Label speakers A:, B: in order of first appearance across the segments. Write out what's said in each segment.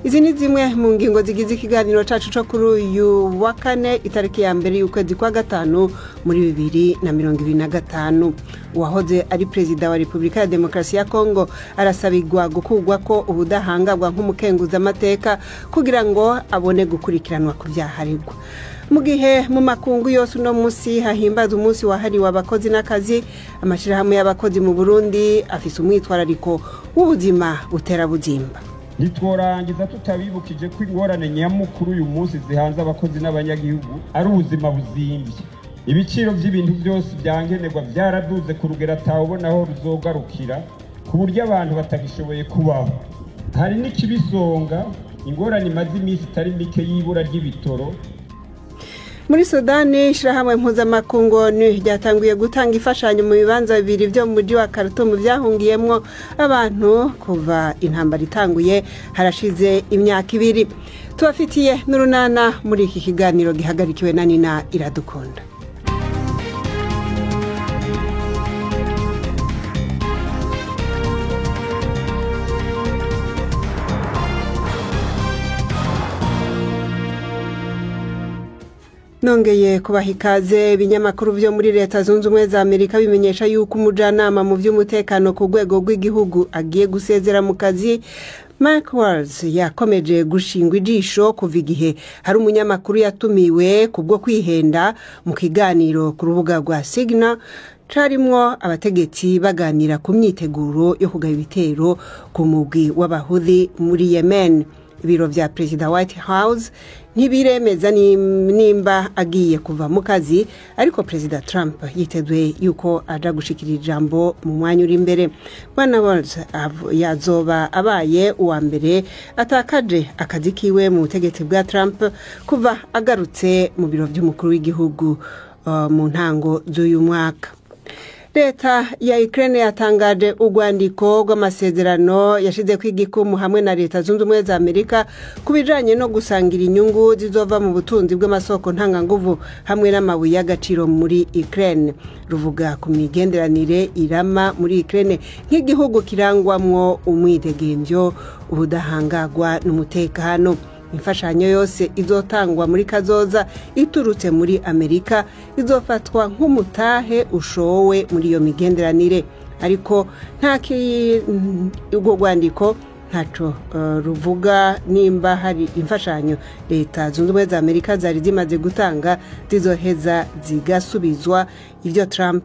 A: Izi ni zimwe mu ngingo zigize ikiganiro cacu co kuri uyu wa kane itariki ya mbere y'ukwezi kwa gatanu muri 2025. Uwahoze ari perezida wa Repubulika ya Demokarasi ya Kongo arasabirwa gukugwa ko ubudahangagwa nk'umukenguza amateka kugira ngo abone gukurikiranwa ku vyaharegwa. Mu gihe mu makungu yose uno munsi hahimbaza umunsi wahariwe abakozi n'akazi, amashirahamwe y'abakozi mu Burundi afise umwitwarariko w'ubuzima butera buzimba.
B: Nitworangiza tutabibukije ko ingorane nyamukuru uyu munsi zihanze abakozi n'abanyagihugu ari ubuzima buzimbye. Ibiciro by'ibintu byose byankenerwa byaraduze ku rugero atawubona aho ruzogarukira ku buryo abantu batagishoboye kubaho. Hari n'ikibisonga ingorane imaze iminsi itari mike y'ibura ry'ibitoro.
A: Muri Sudani ishirahamwe mpuzamakungu ryatanguye gutanga imfashanyo mu bibanza bibiri byo mu mujyi wa Khartoum byahungiyemwo abantu kuva intambara itanguye harashize imyaka 2. Tubafitiye n'urunana muri iki kiganiro gihagarikiwe na Nina Iradukunda. Nongeye kubaha ikaze. Binyamakuru byo muri Leta Zunze Ubumwe za Amerika bimenyesha yuko umujanama mu by'umutekano ku rwego rw'igihugu agiye gusezera mu kazi. Mike Waltz yakomeje gushingwa ijisho kuva igihe hari umunyamakuru yatumiwe kubwo kwihenda mu kiganiro ku rubuga rwa Signal carimwo abategetsi baganira ku myiteguro yo kugaba ibitero ku mugwi w'Abahudhi muri Yemen. Ibiro vya President White House ntibiremeza nimba agiye kuva mu kazi, ariko President Trump yitezwe yuko aja gushikira ijambo mu mwanya uri imbere. Bwana Waltz yazoba abaye uwa mbere atakaje akazi kiwe mu butegetsi bwa Trump kuva agarutse mu biro by'umukuru w'igihugu mu ntango z'uyu mwaka. Leta ya Ukraine yatangaje urwandiko rw'amasezerano yashize kw'igikumu hamwe na Leta Zunze Ubumwe za Amerika kubijanye no gusangira inyungu zizova mu butunzi bw'amasoko ntanganguvu hamwe n'amabuye y'agaciro muri Ukraine. Ruvuga ku migenderanire irama muri Ukraine nk'igihugu kirangwamwo umwidegemvyo, ubudahangagwa n'umutekano. Imfashanyo yose izotangwa muri kazoza iturutse muri Amerika izofatwa nk'umutahe ushowe muri iyo migenderanire, ariko urwo rwandiko ntaco ruvuga nimba hari imfashanyo Leta Zunze Ubumwe za Amerika zari zimaze gutanga zizoheza zigasubizwa ivyo Trump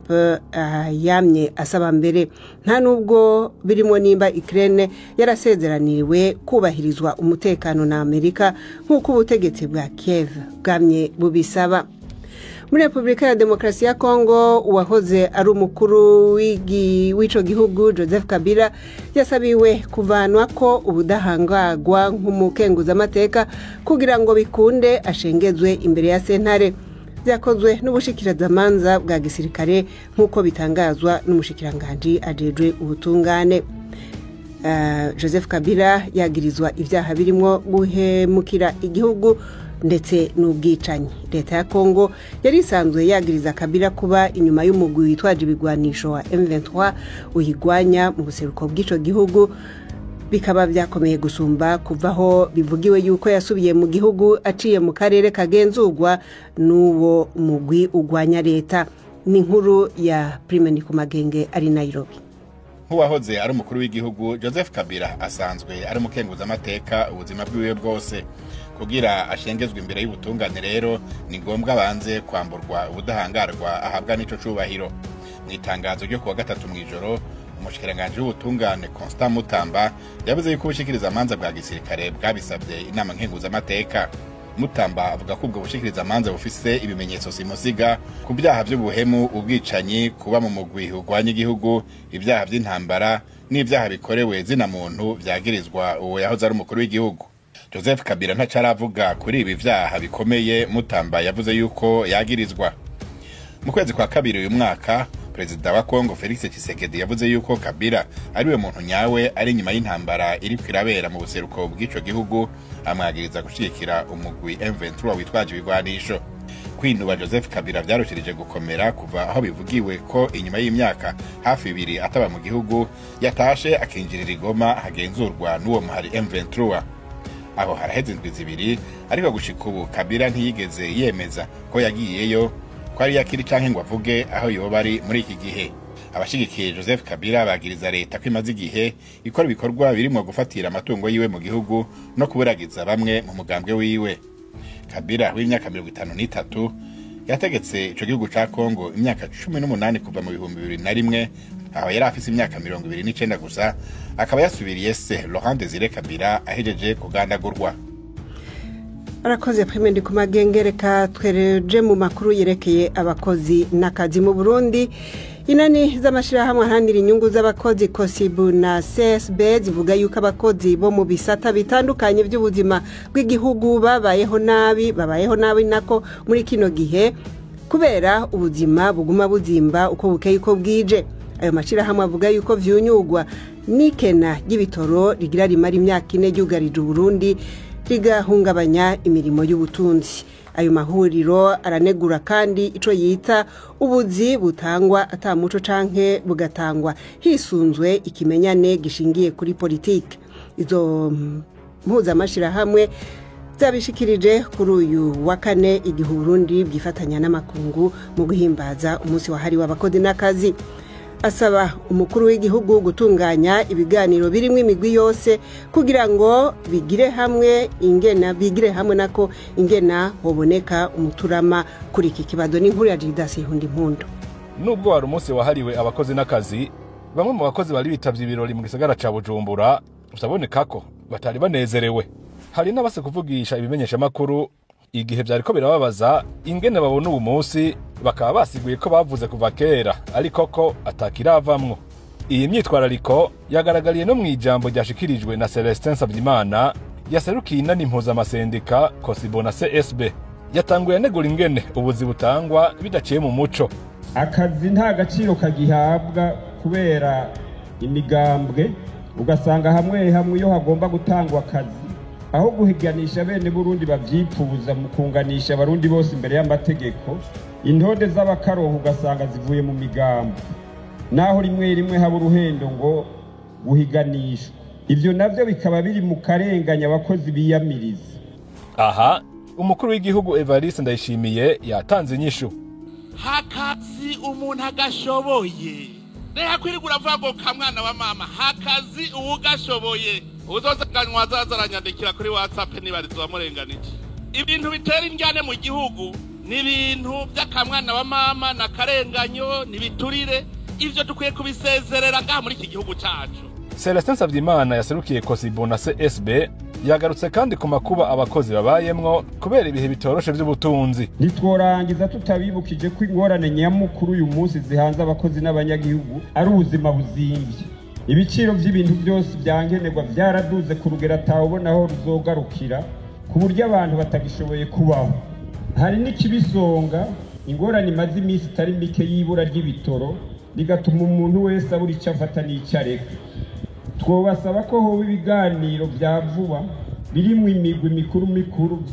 A: yamye asaba mbere. Nta nubwo birimo nimba Ukraine yarasezeraniwe kubahirizwa umutekano na Amerika nk'uko ubutegetsi bwa Kiev bwamye bubisaba. Muri Repubulika ya Demokarasi ya Kongo uwahoze ari umukuru w'ico gihugu Joseph Kabila yasabiwe kuvanwa ko ubudahangagwa nk'umukenguza amateka kugira ngo bikunde ashengezwe imbere ya sentare. Byakozwe n'ubushikirazamanza bwa gisirikare nk'uko bitangazwa n'umushikiranganje ajejwe ubutungane. Joseph Kabila yagirizwa ivyaha birimwo guhemukira igihugu ndetse n'ubwicanyi. Leta ya Kongo yari isanzwe yagiriza Kabila kuba inyuma y'umugwi witwaje ibigwanisho wa M23 uyigwanya mu buseruko bw'ico gihugu. Bikaba byakomeye gusumba kuvaho bivugiwe yuko yasubiye mu gihugu aciye mu karere kagenzurwa n'uwo mugwi ugwanya leta. Ni inkuru ya Prime Nikumagenge ari Nairobi.
C: Uwahoze ari umukuru w'igihugu Joseph Kabila asanzwe ari umukenguza amateka ubuzima bwiwe bwose. Kugira ashengezwe imbere y'ubutungane rero ni ngombwa banze kwamburwa ubudahangarwa ahabwa n'ico cubahiro. Mu itangazo ryo kuwa gatatu mw'ijoro umushikiranganje w'ubutungane Constant Mutamba yavuze yuko ubushikiriza amanza bwa gisirikare bwabisabye inama nkenguza amateka. Mutamba avuga ko ubwo bushikiriza amanza bufise ibimenyetso simusiga ku byaha by'ubuhemu, ubwicanyi, kuba mu mugwi ugwanya igihugu, ibyaha by'intambara n'ibyaha bikorewe zina muntu vyagirizwa uwo yahoze ari umukuru w'igihugu. Joseph Kabila ntacaravuga kuri ibi vyaha bikomeye Mutamba yavuze yuko yagirizwa. Mu kwezi kwa kabiri uyu mwaka Perezida wa Kongo Felix Tshisekedi yavuze yuko Kabila ariwe muntu nyawe ari nyuma y'intambara iri kwirabera mu buseruko bw'ico gihugu, amwagiriza gushikira umugwi M23 witwaje ibigwanisho. Kwinuba Joseph Kabila vyarushirije gukomera kuva aho bivugiwe ko inyuma y'imyaka hafi 2 ataba mu gihugu yatashe akinjirira Igoma hagenzurwa n'uwo muhari M23. aho haraheze indwi zibiri ariko gushika ubu Kabila ntiyigeze yemeza ko yagiyeyo ko ari yakiri canke ngo avuge aho yoba ari muri iki gihe. Abashigikiye Joseph Kabila bagiriza leta ko imaze igihe ikora ibikorwa birimo gufatira amatungo yiwe mu gihugu no kuburagiza bamwe mu mugambwe wiwe. Kabila w'imyaka 53 yategetse ico gihugu ca Kongo imyaka 18 kuva mu 2001, aho yari afise imyaka 29 gusa, akaba yasubiriye se Laurent Désiré Kabila ahejeje kugandagurwa.
A: Arakoze Prime ndi kumagengereka twereje mu makuru yerekeye abakozi n'akazi mu Burundi. Inani z'amashirahamwe aharanira inyungu z'abakozi Kosibu na CSB zivuga yuko abakozi bo mu bisata bitandukanye by'ubuzima bw'igihugu babayeho nabi nako muri kino gihe kubera ubuzima buguma buzimba uko bukeye uko bwije. Ayo mashirahamwe avuga yuko vyunyugwa n'ikena ry'ibitoro rigira rimara imyaka 4 ryugarije Burundi rigahungabanya imirimo y'ubutunzi. Ayo mahuriro aranegura kandi ico yita ubuzi butangwa atamuco canke bugatangwa hisunzwe ikimenyane gishingiye kuri politike. Izo mpuzamashirahamwe zabishikirije kuri uyu wa kane igihe Burundi byifatanya n'amakungu mu guhimbaza umunsi wahariwe abakozi n'akazi. Asaba umukuru w'igihugu gutunganya ibiganiro birimo imigwi yose kugira ngo bigire hamwe nako ingena hoboneka umuturama kuri iki kibazo. N'inkuru ya Jidasi Hundi Mpundu.
D: Nubwo wari umunsi wahariwe abakozi n'akazi, bamwe mu bakozi bari bitavye ibirori mu gisagara ca Bujumbura utaboneka ko batari banezerewe. Hari n'abase kuvugisha ibimenyesha makuru igihe byariko birababaza ingene babona ubu munsi, bakaba basiguye ko bavuze kuva kera ariko ko atakiravamwo. Iyi myitwarariko yagaragariye no mu ijambo ryashikirijwe na Celestin Savyimana yaserukiye inani mpuzamasendika Kosibo na CSB. Yatanguye anegura ingene ubuzi butangwa bidaciye mu muco.
B: Akazi nta gaciro kagihabwa kubera imigambwe, ugasanga hamwe iyo hagomba gutangwa akazi aho guhiganisha bene Burundi bavyipfuza mu kunganisha abarundi bose imbere y'amategeko, intode z'abakaronka ugasanga zivuye mu migambo, naho rimwe haba uruhendo ngo guhiganishwa. Ivyo navyo bikaba biri mu karenganya abakozi biyamiriza.
D: Aha umukuru w'igihugu Evariste Ndayishimiye yatanze inyishu.
E: Hakazi umuntu agashoboye, reha kwirigura vuga ngo kamwana wa mama, hakazi ugashoboye uzozaganywa azazaranyandikira kuri WhatsApp nibarizo bamurenganije. Ibintu bitera injyane mu gihugu ni ibintu by'akamwana wa mama na karenganyo nibiturire, ivyo dukwiye kubisezerera ngaha muri iki gihugu cacu.
D: Celestin Savyimana yaserukiye Kosibo na CSB yagarutse kandi ku makuba abakozi babayemwo kubera ibihe bitoroshe by'ubutunzi.
B: Nitworangiza tutabibukije ko ingorane nyamukuru uyu munsi zihanze abakozi n'abanyagihugu ari ubuzima buzimbye. Ibiciro by'ibintu byose byankenerwa byaraduze ku rugero atawubona aho ruzogarukira, ku buryo abantu batagishoboye kubaho. Hari n'ikibisonga ingorane imaze iminsi itari mike y'ibura ry'ibitoro bigatuma umuntu wese abura icyo afata n'icyo areka. Twobasaba ko hoba ibiganiro bya vuba birimo imigwi mikuru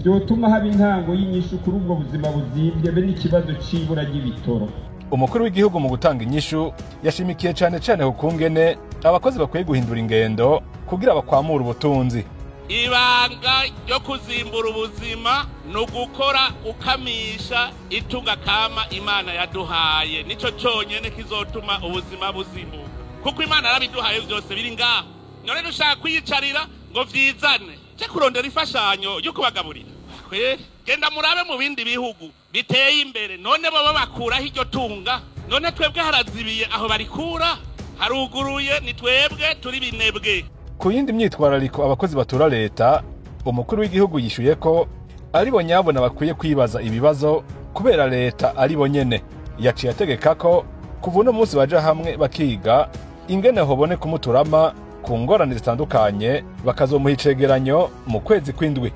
B: byotuma haba intango y'inyishu kuri ubwo buzima buzimbye be n'ikibazo c'ibura ry'ibitoro.
D: Umukuru w'igihugu mu gutanga inyishu yashimikiye cyane ku kungene abakozi bakwiye guhindura ingendo kugira bakwamura ubutunzi.
E: Ibanga ryo kuzimbura ubuzima no gukora ukamisha itunga kama Imana yaduhaye, nico cyonyene kizotuma ubuzima buzimbuka, kuko Imana yarabiduhaye byose biri ngaho. None dushaka kwiyicarira ngo vyizane cyo kurondera ifashanyo yo kubagaburira. Genda murabe mu bindi bihugu biteye imbere, none baba bakura hiryo tunga, none twebwe harazibiye aho barikura, haruguruye ni twebwe turi binebwe.
D: Ku yindi myitwarariko abakozi batura leta, umukuru w'igihugu yishuye ko ari bo nyabona bakwiye kwibaza ibibazo kubera leta ari bo nyene. Yaciye ategeka ko kuva uno munsi baja hamwe bakiga ingene hobone kumuturama ku ngorane zitandukanye bakazomuha icegeranyo mu kwezi kw'indwi.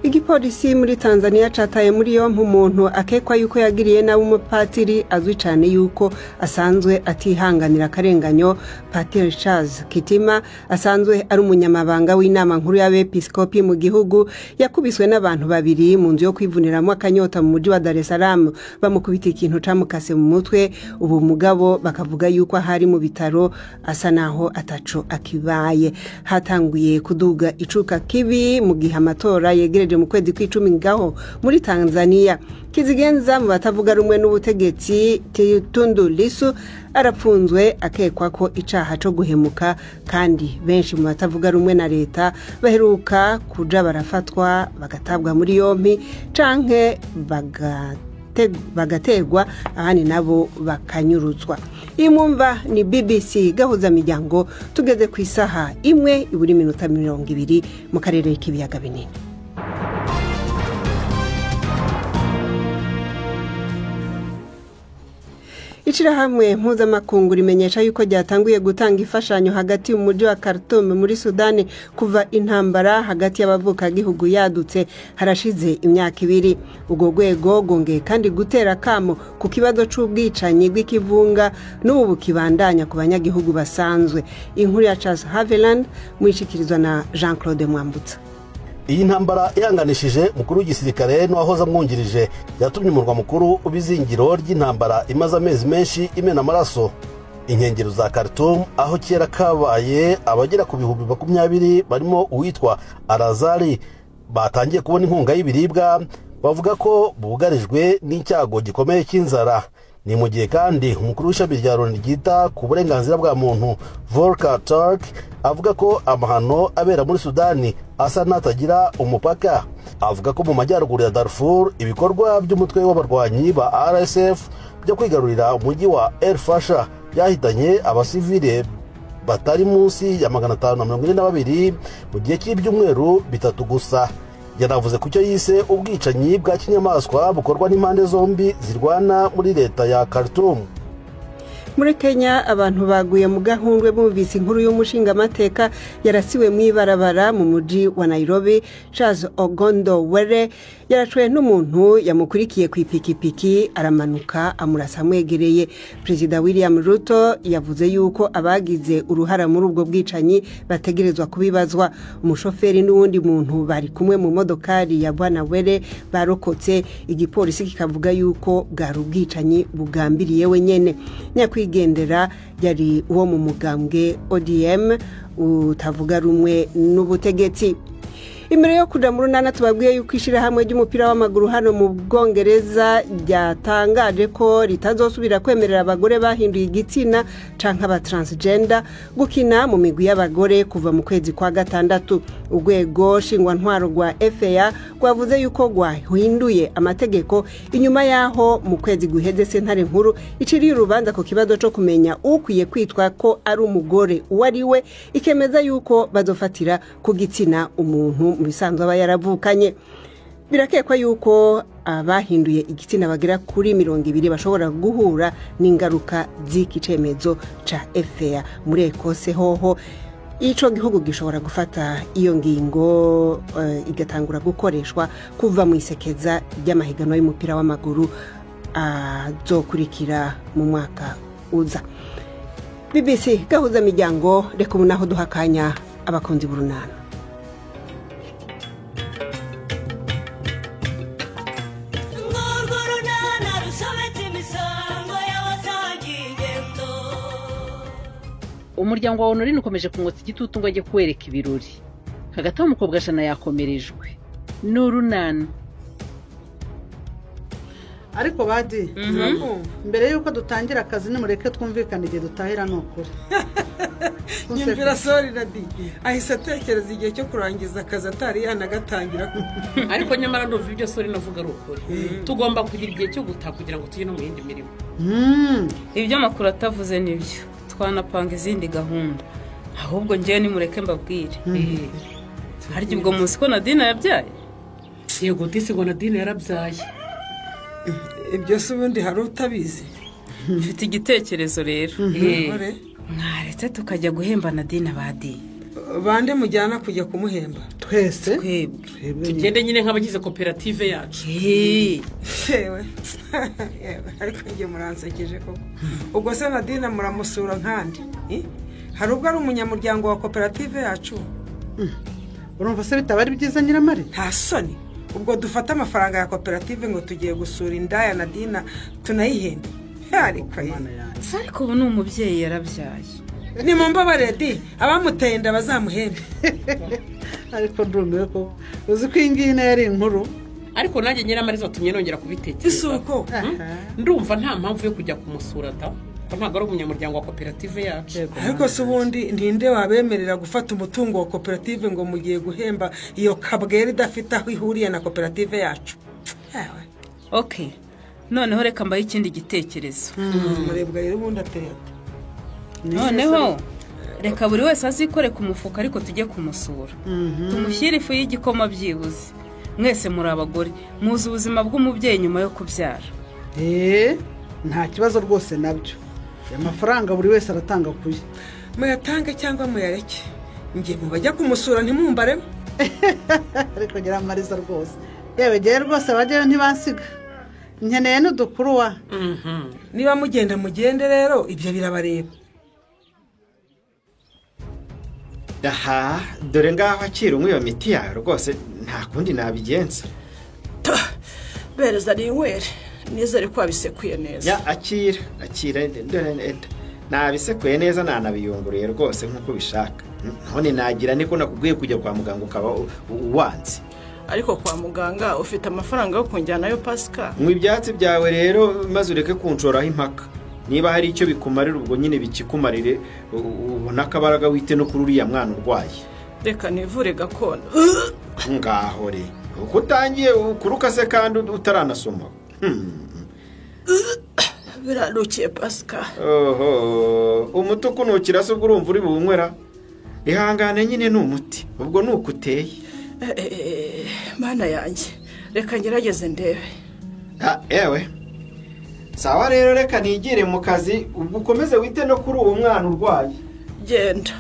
A: igipolisi muri Tanzania cataye muri yompi umuntu akekwa yuko yagiriye nawe umupatiri azwi cyane yuko asanzwe atihanganira akarenganyo. Patiri Charles Kitima asanzwe ari umunyamabanga w'inama nkuru y'abepiskopi mu gihugu yakubiswe n'abantu babiri mu nzu yo kwivuniramo akanyota mu mujyi wa Dar es Salaam bamukubita ikintu camukase mu mutwe. Ubu mugabo bakavuga yuko ahari mu bitaro asa naho ataco akibaye. Hatanguye kuduga icuka kibi mu gihe amatora yegereje mu kwezi kw'icumi ngaho muri Tanzania. Kizigenza mu batavuga rumwe n'ubutegetsi Tundu Lissu arapfunzwe akekwa ko icaha co guhemuka, kandi benshi mu batavuga rumwe na leta baheruka kuja barafatwa bagatabwa muri yompi canke bagategwa ahandi nabo bakanyuruzwa. Imumva ni BBC gahuza miryango, tugeze ku isaha 1:20 mu karere k'ibiyaga binini. Ishirahamwe mpuzamakungu rimenyesha yuko ryatanguye gutanga imfashanyo hagati mu mujyi wa Khartoum muri Sudani kuva intambara hagati y'abavuka gihugu yadutse harashize imyaka 2. Ubwo rwego gongeye kandi gutera kamo ku kibazo c'ubwicanyi bw'ikivunga n'ubu kibandanya ku banyagihugu basanzwe. Inkuru ya Charles Haveland mwishikirizwa na Jean-Claude Mwambutsa.
F: Iyi ntambara ihanganishije mukuru w'igisirikare n'uwahoza mwungirije yatumye umurwa mukuru ubizingiro ry'intambara imaze amezi menshi imena amaraso. Inkengero za Khartoum aho kera kabaye abagera ku bihumbi 20 barimo uwitwa Arazari batangiye kubona inkunga y'ibiribwa, bavuga ko bugarijwe n'icyago gikomeye cy'inzara. Ni mu gihe kandi umukuru w'ishami rya Loni ryita ku burenganzira bwa muntu Volker Turk avuga ko amahano abera muri Sudani asa n'atagira umupaka. Avuga ko mu majyaruguru ya Darfur ibikorwa by'umutwe w'abarwanyi ba RSF byo kwigarurira umujyi wa El Fasher byahitanye abasivile batari munsi ya 542 mu gihe cy'ibyumweru 3 gusa. Yanavuze ku cyo yise ubwicanyi bwa kinyamaswa bukorwa n'impande zombi zirwana muri leta ya Khartoum.
A: Muri Kenya abantu baguye mu gahundwe bumvise inkuru y'umushinga amateka yarasiwe mu ibarabara mu mujyi wa Nairobi. Charles Ogondo Were yaracwe n'umuntu yamukurikiye ku ipikipiki aramanuka amurasa mwegereye. Perezida William Ruto yavuze yuko abagize uruhara muri ubwo bwicanyi bategerezwa kubibazwa. Umushoferi n'uwundi muntu bari kumwe mu modokari ya Bwana Were barokotse. Igipolisi kikavuga yuko bwari ubwicanyi bugambiriye wenyene. Nyakwigendera yari uwo mu mugambwe ODM utavuga rumwe n'ubutegetsi. Imbere yo kuja mu runana tubabwiye yuko ishirahamwe ry'umupira w'amaguru hano mu Bwongereza ryatangaje ko ritazosubira kwemerera abagore bahinduye igitsina canke aba transgender gukina mu migwi y'abagore kuva mu kwezi kwa gatandatu. Urwego shingwa ntwaro rwa FA rwavuze yuko rwahinduye amategeko inyuma yaho mu kwezi guheze sentare nkuru iciriye urubanza ku kibazo cyo kumenya ukwiye kwitwa ko ari umugore uwariwe, ikemeza yuko bazofatira ku gitsina umuntu mu bisanzwe aba yaravukanye. Birakekwa yuko abahinduye igitsina bagera kuri 200 bashobora guhura n'ingaruka z'iki cemezo ca FA. Muri Ekose hoho ico gihugu gishobora gufata iyo ngingo igatangura gukoreshwa kuva mu isekeza ry'amahiganwa y'umupira w'amaguru azokurikira mu mwaka uza. BBC gahuza miryango, reka ubu naho duhakanya abakunzi b'urunana.
G: Umuryango wa Honorine ukomeje kumwotsa igitutu ngo ajye kwereka ibirori. Hagati umukobwa Shana yakomerejwe n'urunana.
H: Ariko badi mbere yuko dutangira akazi nimureke twumvikana igihe dutahira n'ukuri.
I: Nyumvira sorry Nadi ahise atekereza igihe cyo kurangiza akazi atari yanagatangira.
J: Ariko nyamara ndumva ibyo sorry navuga ari ukuri. Tugomba kugira igihe cyo gutaha kugira ngo tujye no mu yindi mirimo.
K: Ibyo makuru atavuze nibyo. Twanapanga izindi gahunda. Ahubwo ngiye nimureke mbabwire. Harya ubwo munsi ko Nadine yabyaye?
J: Yego disi ngo Nadine yarabyaye.
I: Ibyo se ubundi hari utabizi.
K: Mfite igitekerezo rero. Mwaretse tukajya guhemba Nadine badi.
I: bande mujyana kujya kumuhemba
H: twese
J: tugende nyine nk'abagize koperative yacu
I: yewe ariko njye muransekeje koko ubwo se Nadine muramusura nkandi hari ubwo ari umunyamuryango wa koperative yacu
H: urumva se bitaba ari byiza Nyiramari
I: nta soni ubwo dufata amafaranga ya koperative ngo tugiye gusura indaya Nadine tunayihembe
K: ariko ubu ni umubyeyi yarabyaye
I: ni mu mbabare di abamuteye inda bazamuhembe
H: ariko ndumiwe ko uzi ko iyi ngiyi yari inkuru
J: ariko nanjye Nyiramari zatumye nongera kubitekereza
I: isuko
J: ndumva nta mpamvu yo kujya kumusura da ko ntabwo ari umunyamuryango wa koperative yacu
I: ariko se ubundi ninde wabemerera gufata umutungo wa koperative ngo mugiye guhemba iyo kabweri idafite aho ihuriye na koperative yacu
K: okay noneho reka mbaye ikindi gitekerezo
I: murebwa rero ubundi ateye
K: noneho reka buri wese azikore ku mufuka ariko tujye kumusura tumushyire ifu y'igikoma byibuze mwese muri abagore muzi ubuzima bw'umubyeyi nyuma yo kubyara
H: nta kibazo rwose nabyo amafaranga buri wese aratanga kuye
I: muyatange cyangwa muyareke njye mubajya kumusura ntimumbaremo
H: ariko Nyiramariza rwose yewe gihe rwose bajyayo ntibansiga nkeneye n'udukuru wa
I: niba mugende rero ibyo birabareba
L: aha dore ngaho akira umwe iyo miti yawe rwose nta kundi nabigenza
M: bereza n'inywere nizere ko wabisekuye neza
L: ya akira nabisekuye neza nanabiyunguriye rwose nk'uko bishaka none nagira niko nakubwiye kujya kwa muganga ukaba uwanze
M: ariko kwa muganga ufite amafaranga yo kunjyanayo Pascal
L: mu ibyatsi byawe rero maze ureke kunshoraho impaka niba hari icyo bikumarira ubwo nyine bikikumarire ubona akabaraga wite no kuri uriya mwana urwaye
M: reka nivure gakondo
L: ngaho re uko utangiye ukuruka se kandi utaranasoma
M: birarukiye Pascal
L: umutuku nukira se ubwo urumva uri bunywera ihangane nyine ni umuti ubwo ni uko uteye
M: mana yanjye reka ngerageze ndebe
L: ewe sawa rero reka nigire mu kazi ubwo ukomeze wite no kuri uwo mwana urwaye
M: genda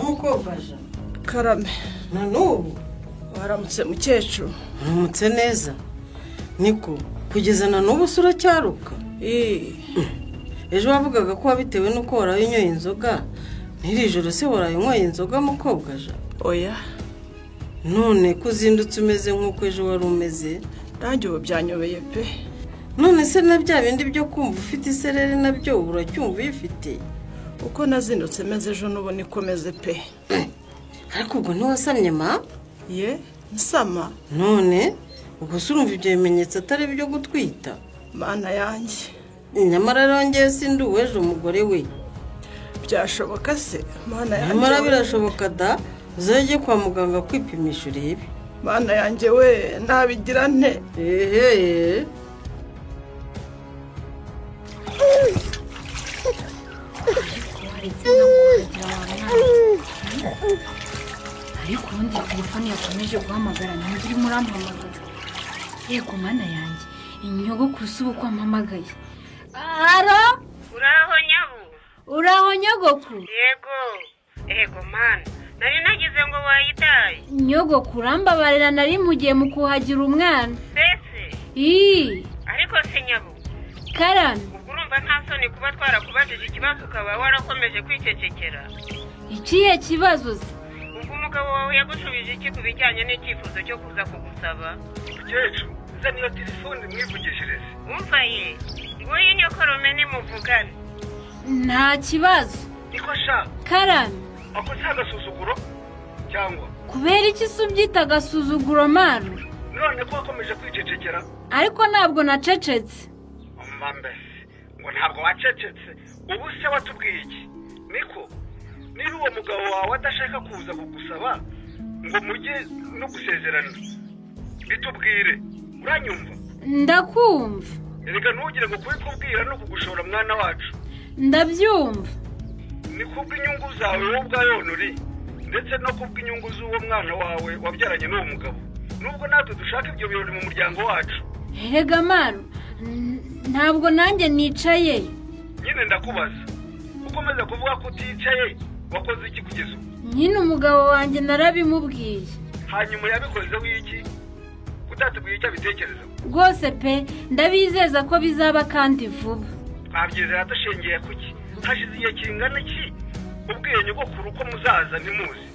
I: mukobwa je
M: karame
I: na n'ubu
M: waramutse mukecuru
I: uramutse neza niko kugeza na n'ubu sura cyaruka ejo wavugaga ko wabitewe nuko warayinyoye inzoga n'iri joro se warayinyoye inzoga mukobwa je
M: oya
I: none kuzindutse umeze nk'uko ejo wari umeze
M: nanjye ubu byanyobeye pe
I: none se na bya bindi byo kumva ufite isereri nabyo uracyumva uyifite
M: uko nazindutse meze ejo n'ubu niko meze pe
I: ariko ubwo ntiwasamye ma
M: ye nsama
I: none ubwo se urumva ibyo bimenyetso atari byo gutwita
M: mana yanjye
I: nyamara rongeye sindi uweje umugore we
M: byashoboka se mana yanjye
I: nyamara birashoboka da uzajye kwa muganga kwipimisha urebe
M: mana yanjye we nabigira nte
N: ariko ubundi telefone yakomeje guhamagara ntabwo iri murampamagara yego mana yanjye inyogokuru si uko ampamagaye aro
O: uraho nyabu
N: uraho nyogokuru
O: yego mana nari nagize ngo wayitaye
N: nyogokuru ambabarira nari mugiye mu kuhagira umwana
O: mbese ariko se nyabu
N: karame
O: urumva nta soni kuba twarakubajije ikibazo ukaba warakomeje kwicecekera
N: ikihe kibazo se
O: ubwo umugabo wawe yagushubije iki ku bijyanye n'icyifuzo cyo kuza kugusaba
P: mukecuru zana iyo telefone mwivugishirize
O: umva ye nguyu inyokorome nimuvugane
N: nta kibazo
P: niko sha
N: karame
P: ako si agasuzuguro cyangwa
N: kubera iki se ubyita agasuzuguro manu
P: none ko wakomeje kwicecekera
N: ariko ntabwo nacecetse
P: mbese ngo ntabwo wacecetse ubu se watubwiye iki niko niba uwo mugabo wawe adashaka kuza kugusaba ngo mujye no gusezerana bitubwire uranyumva
N: ndakumva
P: erega ntugire ngo kubikubwira no kugushora mwana wacu
N: ndabyumva
P: ni kubw'inyungu zawe wowe ubwayo uri ndetse no kubw'inyungu z'uwo mwana wawe wabyaranye n'uwo mugabo nubwo natwe dushaka ibyo birori mu muryango wacu
N: erega manu ntabwo nanjye nicaye
P: nyine ndakubaza ukomeza kuvuga ko uticaye wakoze iki kugeza ubu?
N: nyine umugabo wanjye narabimubwiye.
P: Hanyuma yabikozeho iki? Utatubwiye icyo abitekereza?
N: Rwose pe ndabizeza ko bizaba kandi vuba.
P: Twabyizera dushingiye kuki? Hashize igihe kingana iki ubwiye nyogokuru ko muzaza ntimuzi?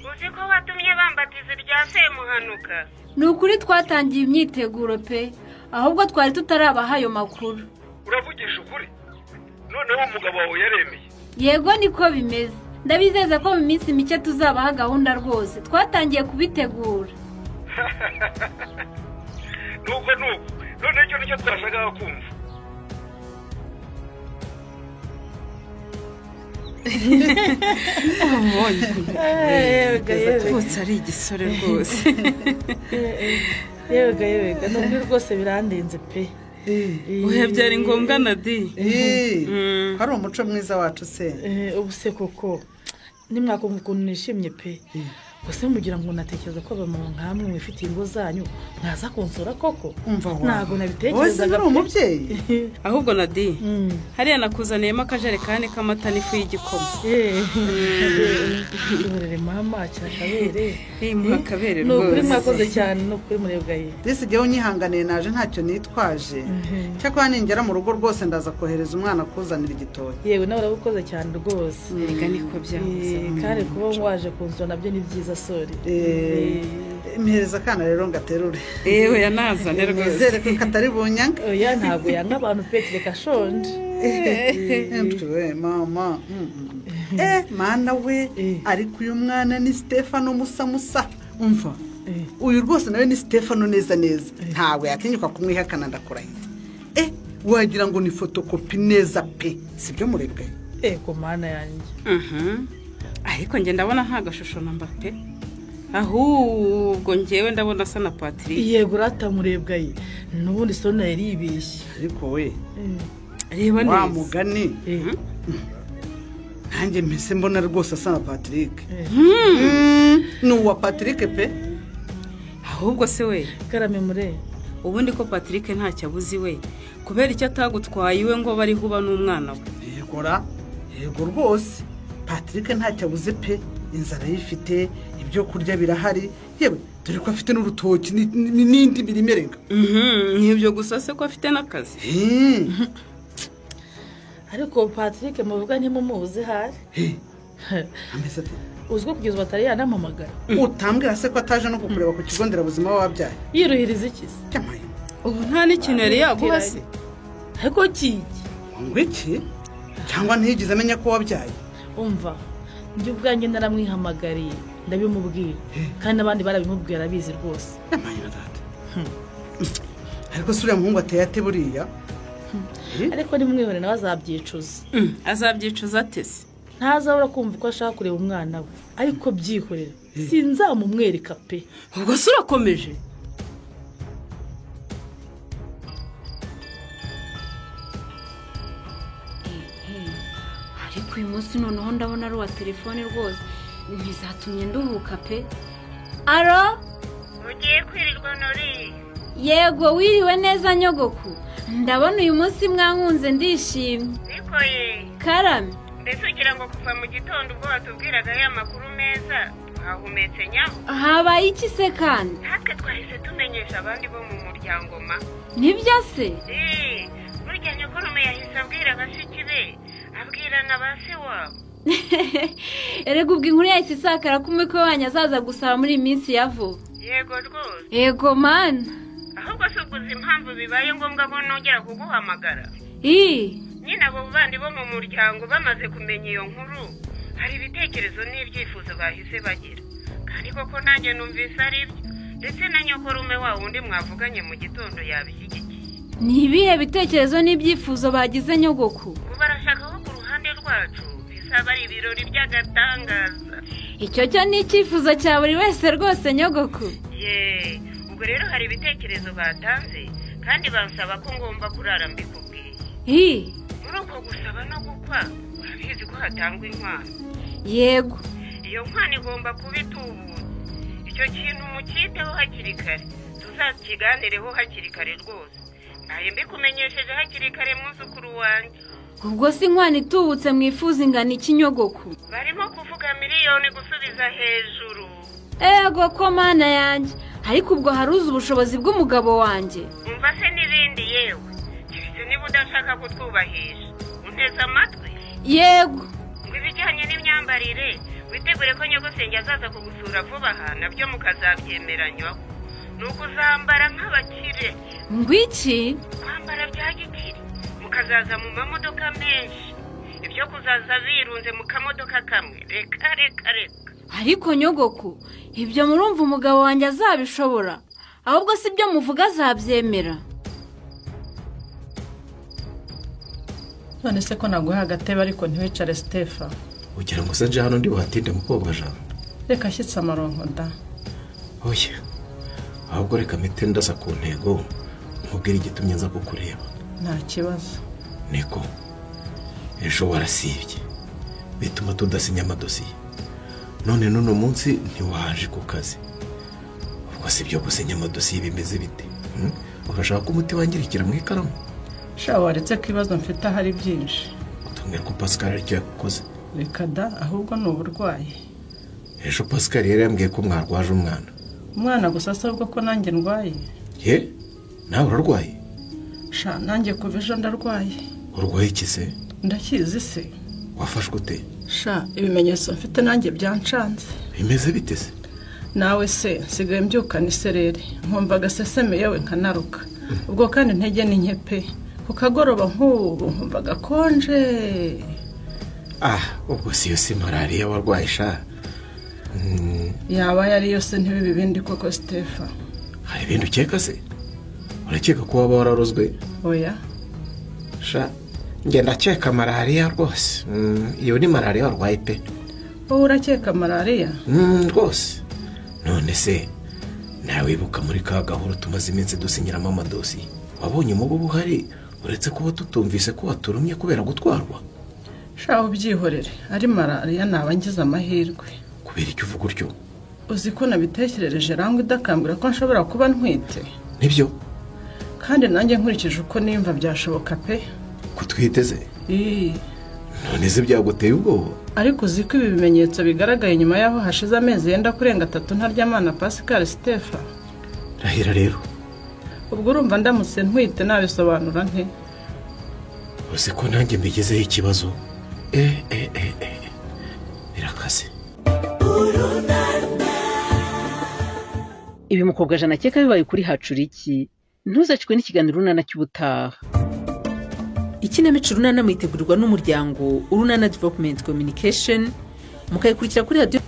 P: Uzi ko watumye bambatiza irya Semuhanuka?
N: Ni ukuri twatangiye imyiteguro pe ahubwo twari tutarabaha ayo makuru.
P: Uravugisha ukuri? Noneho umugabo wawe yaremeye?
N: Yego niko bimeze. Ndabizeza ko mu minsi mike tuzabaha gahunda rwose. Twatangiye kubitegura.
P: Nuko none icyo nicyo twashakaga kumva.
K: rwose ari igisore rwose.
Q: yewega nubwo rwose birandenze pe.
K: Oya byari ngombwa Nadi.
H: Hari umuco mwiza wacu se.
Q: Ubu se koko nimwakumva ukuntu nishimye pe. Gusa mugira ngo natekereza ko abamama nkamwe mwifitiye ingo zanyu mwaza konsora koko. Ntago nabitekerezaga
H: pe. Umubyeyi.
K: Ahubwo Nadi hariya nakuzaniyemo akajerekani k'amata n'ifu y'igikoma.
Q: Urere mama cyakabere.
K: Mwakabere
Q: rwose. Nukuri mwakoze cyane nukuri murebwaye.
H: Disi gihe unyihanganiye naje ntacyo nitwaje. Cyakora ningera mu rugo rwose ndaza kohereza umwana kuzanira igitoki.
Q: Yewe nawe urabukoze cyane rwose.
K: Rega niko byahoze.
Q: Kare kuba waje kunsora nabyo ni byiza sori.
H: Mpereza kana rero ngaterure.
K: Yewe yanazane rwose.
H: Nizere ko katari bunyanga.
Q: Oya ntabwo yanga abantu petire kashonje.
H: Ntwe mama. Mana we ariko uyu mwana ni Stefano Musa. Umva. Uyu rwose nawe ni Stefano neza. Ntawe yatinyuka kumwihakana ndakurahiye. Wagira ngo ni fotokopi neza pe. Sibyo murebwe.
Q: Ko mana yanjye.
K: Ariko nge ndabona nta gashusho namba pe. Ahubwo ngewe ndabona asa na Patrick.
Q: Yego ratamurebwaye. Nubundi sona yari ibishye.
H: Ariko we.
K: Reba neza.
H: Wa mugani. Nanjye mpese mbona rwose asa na Patrick. Nuwa Patrick pe.
K: Ahubwo se we.
Q: Karame mure.
K: Ubundi ko Patrick ntacyo abuzi we. Kubera icyo atagutwaye iwe ngo bari huba n'umwana we.
H: Yego rwose. Patrick ntacyo abuze pe. Inzara yifite ibyo kurya birahari. Yewe dore ko afite n'urutoki n'indi birimerenga.
K: Nk'ibyo gusa se ko afite n'akazi.
Q: Ariko Patrick muvuga ntimumuzi hari.
H: Ameze ati
Q: uzwo kugeza batari yanampamagara.
H: Utambwira se ko ataje no kukureba ku kigo nderabuzima wabyaye.
Q: Yiruhiriza iki se?
H: Cyamaye.
K: Ubu nta n'ikintu yari yaguha se.
Q: Ariko kiki?
H: Ngwiki? Cyangwa ntigize amenya ko wabyaye.
Q: Umva njye ubwanjye naramwihamagariye ndabimubwira kandi abandi barabimubwira arabizi rwose.
H: Cyamaye data. Ariko suriya muhungu ateye ate buriya?
Q: Ariko ni mwihore nawe azabyicuza.
K: Azabyicuza atese.
Q: Ntazabura kumva ko ashaka kureba umwana we ariko byihorera. Sinzamumwereka pe.
K: Ubwo se urakomeje?
N: Ariko uyu munsi noneho ndabona ari uwa telefone rwose. Ntizatumye nduhuka pe. Alo?
O: Ugiye kwirirwa Nori?
N: Yego wiriwe neza nyogoku. Ndabona uyu munsi mwankunze ndishimye.
O: Bikoye.
N: Karame.
O: Mbese ugira ngo kuva mu gitondo ubwo watubwiraga ya makuru meza twahumetse nyaho.
N: Habaye iki se kandi?
O: Natwe twahise tumenyesha abandi bo mu muryango ma.
N: Nibyo se?
O: Burya nyogorume yahise abwira bashiki be abwira na ba se wabo.
N: Erega ubwo inkuru yahise isakara ko umukwe wanyu azaza gusaba muri iyi minsi ya vuba.
O: Yego rwose.
N: Yego mana.
O: Ahubwo se uguze impamvu bibaye ngombwa ko nongera kuguhamagara. Nyine abo bandi bo mu muryango bamaze kumenya iyo nkuru hari ibitekerezo n'ibyifuzo bahise bagira kandi koko nanjye numvise ari byo ndetse na nyokorume wa wundi mwavuganye mu gitondo yabishyigikiye.
N: Ni ibihe bitekerezo n'ibyifuzo bagize nyogoku?
O: Ubu barashaka ko ku ruhande rwacu bizaba ari ibirori by'agatangaza.
N: Icyo cyo ni icyifuzo cya buri wese rwose nyogoku.
O: Ubwo rero hari ibitekerezo batanze kandi bansaba ko ngomba kurara mbikubwiye. Muri uko gusaba no gukwa urabizi ko hatangwa inkwano.
N: Yego.
O: Iyo nkwano igomba kuba itubutse. Icyo kintu mukiteho hakiri kare tuzakiganireho hakiri kare rwose. Mbaye mbikumenyesheje hakiri kare mwuzukuru wanjye.
N: ubwo si inkwano itubutse mwifuza ingana ikinyogoku
O: barimo kuvuga miliyoni gusubiza hejuru.
N: ego ko mana yanjye ariko ubwo haruzi ubushobozi bw'umugabo wanjye.
O: umva se n'ibindi yewe keretse niba udashaka kutwubahisha unteze amatwi.
N: yego
O: ngo ibijyanye n'imyambarire witegure ko nyogosenge azaza kugusura vuba aha nabyo mukazabyemeranywaho. ni ukuzambara nk'abakire.
N: ngwiki
O: kwambara bya gikire mukazaza mu mamodoka menshi. ibyo kuzaza birunze mu kamodoka kamwe reka reka reka.
N: ariko nyogoku ibyo murumva umugabo wanjye azabishobora ahubwo si byo muvuga azabyemera.
M: none se ko naguha agatebe ariko ntiwicare Stefa.
L: ugira ngo se hano ndi buhatinde mukobwa Jean.
M: reka ashyitse amaronko da.
L: oya ahubwo reka mpite ndasa ku ntego nkubwire igitumye nza kukureba.
M: nta kibazo.
L: niko ejo warasibye bituma tudasinya amadosiye none n'uno munsi ntiwaje ku kazi. ubwo si byo gusinya amadosiye bimeze bite? urashaka ko umuti wangirikira mu ikaramu?
M: sha waretse ko ibibazo mfite ahari byinshi.
L: utubwira ko Pascal aricyo yakoze?
M: reka da ahubwo ni uburwayi.
L: ejo Pascal yari yambwiye ko mwarwaje umwana
M: gusa asabwa ko nanjye ndwaye.
L: ye nawe urarwaye?
M: sha nanjye kuva ejo ndarwaye.
L: urwaye iki se?
M: ndakizi se.
L: wafashwe ute?
M: sha ibimenyetso mfite nanjye byancanze.
L: bimeze bite se?
M: nawe se nsigaye mbyukana isereri nkumva agaseseme yewe nkanaruka. ubwo kandi intege ni nke pe. ku kagoroba nk'ubu nkumva gakonje.
L: ubwo si yo si malariya warwaye sha?
M: yaba yari yose ntibibe ibindi koko Stefa.
L: hari ibindi ukeka se? urakeka ko waba wararozwe?
M: oya
L: sha njye ndakeka malariya rwose. iyo ni malariya warwaye pe.
M: wowe urakeka malariya?
L: rwose. none se nawe wibuka muri ka gahoro tumaze iminsi dusinyiramo amadosiye wabonye umubu buhari uretse kuba tutumvise ko waturumye kubera gutwarwa?
M: shaho byihorere ari malariya naba ngize amahirwe.
L: kubera icyo uvuga utyo?
M: uzi ko nabitekerereje rangwa idakambwira ko nshobora kuba ntwite.
L: nibyo
M: kandi nanjye nkurikije uko nimva byashoboka pe.
L: kutwiteze? none se byaguteye ubwoba?
M: ariko uzi ko ibi bimenyetso bigaragaye nyuma y'aho hashize amezi yenda kurenga 3 ntaryamana Pascal Stefa.
L: rahira rero.
M: ubwo urumva ndamutse ntwite nabisobanura nte?
L: uzi ko nanjye mbigezeho ikibazo. birakaze.
G: ibi mukobwa jana akeka bibaye kuri hacuriki ntuzacikwe n'ikiganiro urunana cy'ubutaha.
R: ikinamico urunana mwitegurirwa n'umuryango Urunana Development Communication mukayikurikira kuri radio